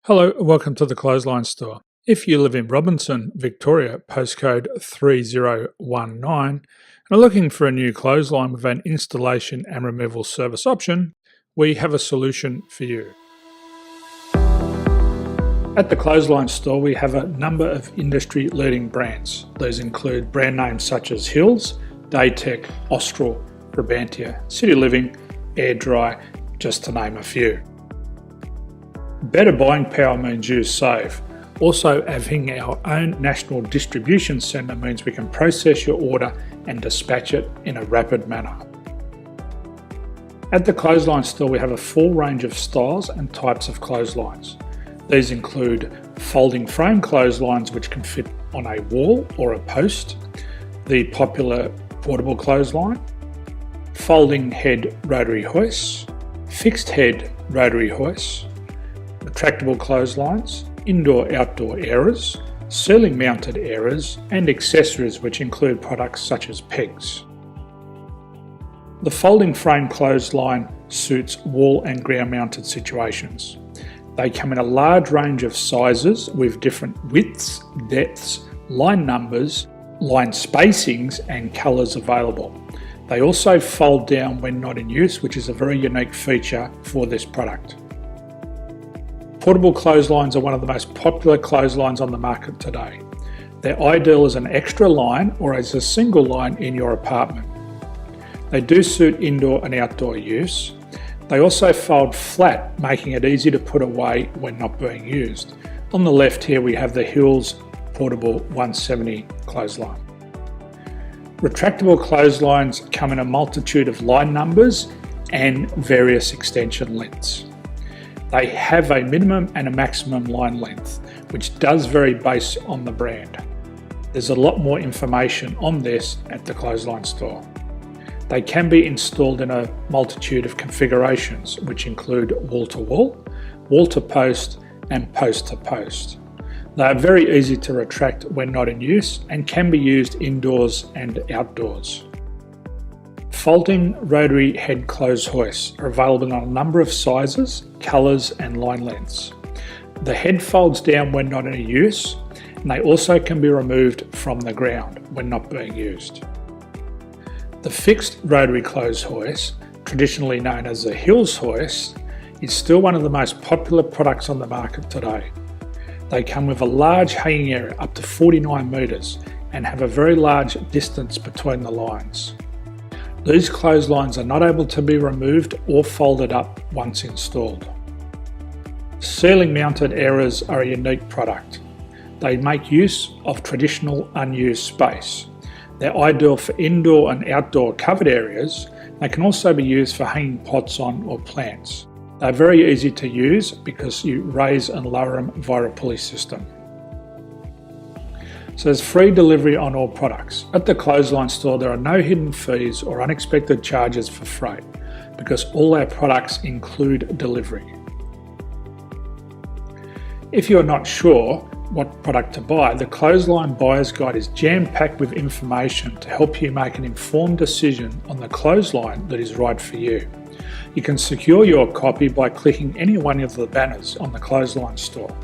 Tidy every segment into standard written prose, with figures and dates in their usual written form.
Hello and welcome to the Clothesline Store. If you live in Robinson, Victoria, postcode 3019, and are looking for a new clothesline with an installation and removal service option, we have a solution for you. At the Clothesline Store, we have a number of industry-leading brands. These include brand names such as Hills, Daytech, Austral, Brabantia, City Living, Air Dry, just to name a few. Better buying power means you save. Also, having our own national distribution centre means we can process your order and dispatch it in a rapid manner. At the Clothesline Store, we have a full range of styles and types of clotheslines. These include folding frame clotheslines which can fit on a wall or a post, the popular portable clothesline, folding head rotary hoists, fixed head rotary hoists, retractable clotheslines, indoor-outdoor airers, ceiling mounted airers, and accessories which include products such as pegs. The folding frame clothesline suits wall and ground mounted situations. They come in a large range of sizes with different widths, depths, line numbers, line spacings and colours available. They also fold down when not in use, which is a very unique feature for this product. Portable clotheslines are one of the most popular clotheslines on the market today. They're ideal as an extra line or as a single line in your apartment. They do suit indoor and outdoor use. They also fold flat, making it easy to put away when not being used. On the left here we have the Hills Portable 170 clothesline. Retractable clotheslines come in a multitude of line numbers and various extension lengths. They have a minimum and a maximum line length, which does vary based on the brand. There's a lot more information on this at the Clothesline Store. They can be installed in a multitude of configurations, which include wall-to-wall, wall-to-post, and post-to-post. They are very easy to retract when not in use and can be used indoors and outdoors. Folding rotary head clothes hoists are available in a number of sizes, colours and line lengths. The head folds down when not in use, and they also can be removed from the ground when not being used. The fixed rotary clothes hoist, traditionally known as the Hills hoist, is still one of the most popular products on the market today. They come with a large hanging area up to 49 metres and have a very large distance between the lines. These clotheslines are not able to be removed or folded up once installed. Ceiling mounted airers are a unique product. They make use of traditional unused space. They're ideal for indoor and outdoor covered areas. They can also be used for hanging pots on or plants. They're very easy to use because you raise and lower them via a pulley system. So there's free delivery on all products. At the Clothesline Store, there are no hidden fees or unexpected charges for freight because all our products include delivery. If you're not sure what product to buy, the Clothesline Buyer's Guide is jam-packed with information to help you make an informed decision on the clothesline that is right for you. You can secure your copy by clicking any one of the banners on the Clothesline Store.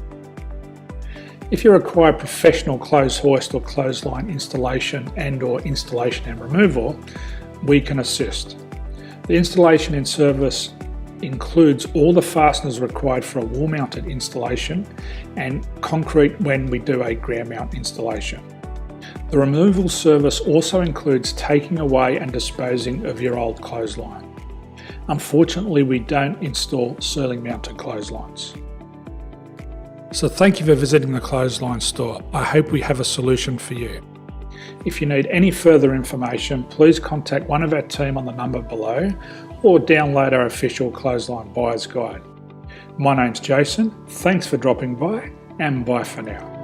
If you require professional clothes hoist or clothesline installation and/or installation and removal, we can assist. The installation and service includes all the fasteners required for a wall-mounted installation and concrete when we do a ground mount installation. The removal service also includes taking away and disposing of your old clothesline. Unfortunately, we don't install ceiling mounted clotheslines. So thank you for visiting the Clothesline Store. I hope we have a solution for you. If you need any further information, please contact one of our team on the number below or download our official Clothesline Buyer's Guide. My name's Jason, thanks for dropping by and bye for now.